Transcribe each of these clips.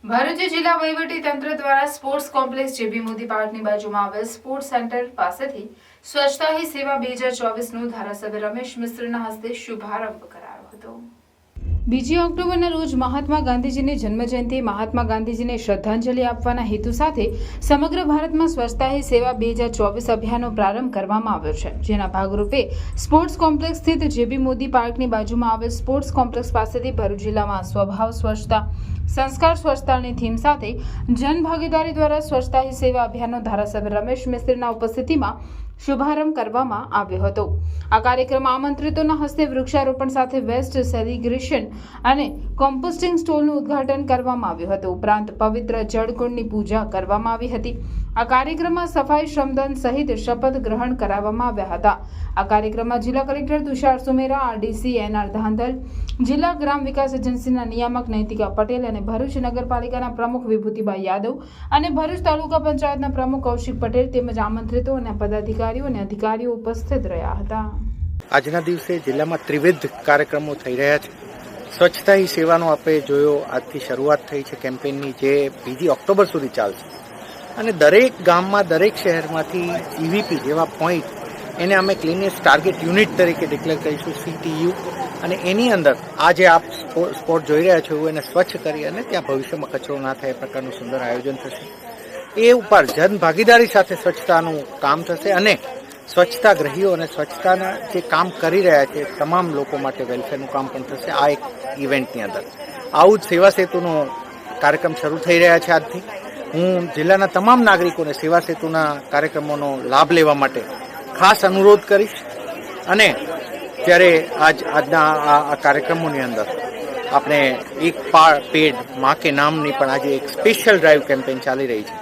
ભરૂચ જિલ્લા વહીવટી તંત્ર દ્વારા સ્પોર્ટ્સ કોમ્પ્લેક્સ જેબી મોદી પાર્કની બાજુમાં આવેલ સ્પોર્ટ્સ સેન્ટર પાસેથી સ્વચ્છતા હી સેવા 2024નું ધારાસભ્ય રમેશ મિસ્ત્રીના હસ્તે શુભારંભ કરાયો હતો। 2 ઓક્ટોબરના રોજ મહાત્મા ગાંધીજીની જન્મજયંતિ મહાત્મા ગાંધીજીને શ્રદ્ધાંજલિ આપવાના હેતુ સાથે સમગ્ર ભારતમાં સ્વચ્છતા હી સેવા 2024 અભિયાનનો પ્રારંભ કરવામાં આવ્યો છે, જેના ભાગરૂપે સ્પોર્ટ્સ કોમ્પ્લેક્સ સ્થિત જેબી મોદી પાર્કની બાજુમાં આવેલ સ્પોર્ટ્સ કોમ્પ્લેક્સ પાસેથી ભરૂચ જિલ્લામાં સ્વભાવ સ્વચ્છતા સંસ્કાર સ્વચ્છતાની થીમ સાથે જનભાગીદારી દ્વારા સ્વચ્છતા હી સેવા અભિયાનનો ધારાસભ્ય રમેશ મિસ્ત્રીના ઉપસ્થિતિમાં શુભારંભ કરવામાં આવ્યો હતો। આ કાર્યક્રમમાં આમંત્રિતોના હસ્તે વૃક્ષારોપણ સાથે વેસ્ટ સેગ્રીગેશન અને કોમ્પોસ્ટિંગ સ્ટોલનું ઉદ્ઘાટન કરવામાં આવ્યું હતું, ઉપરાંત પવિત્ર જળકુંડની પૂજા કરવામાં આવી હતી। આ કાર્યક્રમમાં સફાઈ શ્રમદાન સહિત શપથ ગ્રહણ કરાવવામાં આવ્યા હતા। આ કાર્યક્રમમાં જિલ્લા collector Tushar Sumera, RDC NR Dhandhal, જિલ્લા ગ્રામ વિકાસ એજન્સીના નિયામક નૈતિકા પટેલ અને ભરૂચ નગરપાલિકાના પ્રમુખ વિભૂતિભાઈ યાદવ અને ભરૂચ તાલુકા પંચાયતના પ્રમુખ કૌશિક પટેલ તેમજ આમંત્રિતો અને પદાધિકારીઓ અને અધિકારીઓ ઉપસ્થિત રહ્યા હતા। આજના દિવસે જિલ્લામાં ત્રિવિધ કાર્યક્રમો થઈ રહ્યા છે। સ્વચ્છતા હી સેવાનો આપણે જોયો, આજથી શરૂઆત થઈ છે કેમ્પેનની, જે 2 ઓક્ટોબર સુધી ચાલશે અને દરેક ગામમાં દરેક શહેરમાંથી ઈવીપી જેવા પોઈન્ટ એને અમે ક્લીનેસ્ટ ટાર્ગેટ યુનિટ તરીકે ડિક્લેર કરીશું, CTU, અને એની અંદર આ જે આપ સ્પોટ જોઈ રહ્યા છો એને સ્વચ્છ કરી અને ત્યાં ભવિષ્યમાં કચરો ના થાય એ પ્રકારનું સુંદર આયોજન થશે। એ ઉપર જન ભાગીદારી સાથે સ્વચ્છતાનું કામ થશે અને સ્વચ્છતાગ્રહીઓ અને સ્વચ્છતાના જે કામ કરી રહ્યા છે તમામ લોકો માટે વેલફેરનું કામ પણ થશે આ એક ઇવેન્ટની અંદર। આવું જ સેવા સેતુનો કાર્યક્રમ શરૂ થઈ રહ્યા છે આજથી। હું જિલ્લાના તમામ નાગરિકોને સેવા સેતુના કાર્યક્રમોનો લાભ લેવા માટે ખાસ અનુરોધ કરીશ અને ત્યારે આજના આ કાર્યક્રમોની અંદર આપણે એક પેડ માં કે નામની પણ આજે એક સ્પેશિયલ ડ્રાઈવ કેમ્પેન ચાલી રહી છે,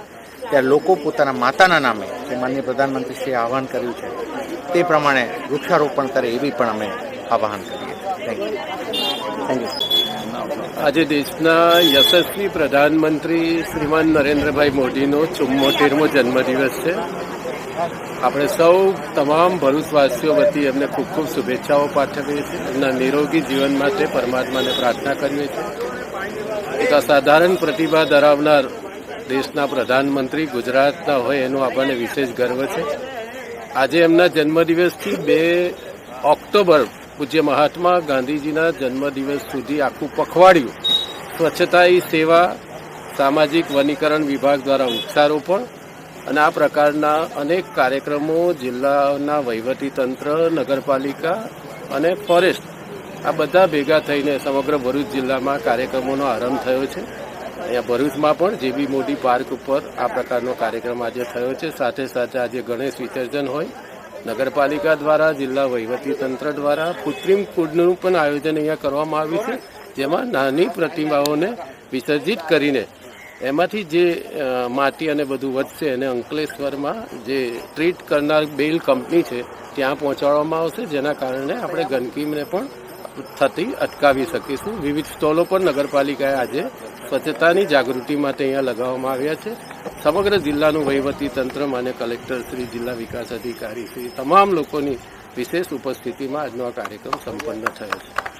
ત્યારે લોકો પોતાના માતાના નામે જે માનનીય પ્રધાનમંત્રીશ્રીએ આહવાન કર્યું છે તે પ્રમાણે વૃક્ષારોપણ કરે એવી પણ અમે આહવાન કરીએ છીએ। Thank you. આજે દેશના યશસ્વી પ્રધાનમંત્રી શ્રીમાન નરેન્દ્રભાઈ મોદીનો 74મો જન્મદિવસ છે। આપણે સૌ તમામ ભરૂચવાસીઓ વતી એમને ખૂબ ખૂબ શુભેચ્છાઓ પાઠવીએ છીએ। એમના નિરોગી જીવન માટે પરમાત્માને પ્રાર્થના કરીએ છીએ। એક અસાધારણ પ્રતિભા ધરાવનાર દેશના પ્રધાનમંત્રી ગુજરાતના હોય એનો આપણને વિશેષ ગર્વ છે। આજે એમના જન્મદિવસથી 2 ઓક્ટોબર પૂજ્ય મહાત્મા ગાંધીજીના જન્મદિવસ સુધી આખું પખવાડિયું સ્વચ્છતા હી સેવા, સામાજિક વનીકરણ વિભાગ દ્વારા વૃક્ષારોપણ અને આ પ્રકારના અનેક કાર્યક્રમો જિલ્લાના વહીવટીતંત્ર, નગરપાલિકા અને ફોરેસ્ટ આ બધા ભેગા થઈને સમગ્ર ભરૂચ જિલ્લામાં કાર્યક્રમોનો આરંભ થયો છે। અહીંયા ભરૂચમાં પણ જેબી મોદી પાર્ક ઉપર આ પ્રકારનો કાર્યક્રમ આજે થયો છે। સાથે સાથે આજે ગણેશ વિસર્જન હોય, નગરપાલિકા દ્વારા, જિલ્લા વહીવટીતંત્ર દ્વારા કૃત્રિમ કુંડનું પણ આયોજન અહીંયા કરવામાં આવ્યું છે, જેમાં નાની પ્રતિમાઓને વિસર્જિત કરીને એમાંથી જે માટી અને બધું વધશે એને અંકલેશ્વરમાં જે ટ્રીટ કરનાર બેલ કંપની છે ત્યાં પહોંચાડવામાં આવશે, જેના કારણે આપણે ગંદકીને પણ થતી અટકાવી શકીશું। વિવિધ સ્ટોલો પર નગરપાલિકાએ આજે સ્વચ્છતાની જાગૃતિ માટે અહીંયા લગાવવામાં આવ્યા છે। સમગ્ર જિલ્લાનું વહીવટી તંત્ર, માન્ય કલેક્ટર શ્રી, જિલ્લા વિકાસ અધિકારી શ્રી, તમામ લોકોની વિશેષ ઉપસ્થિતિમાં આજનો આ કાર્યક્રમ સંપન્ન થયો છે।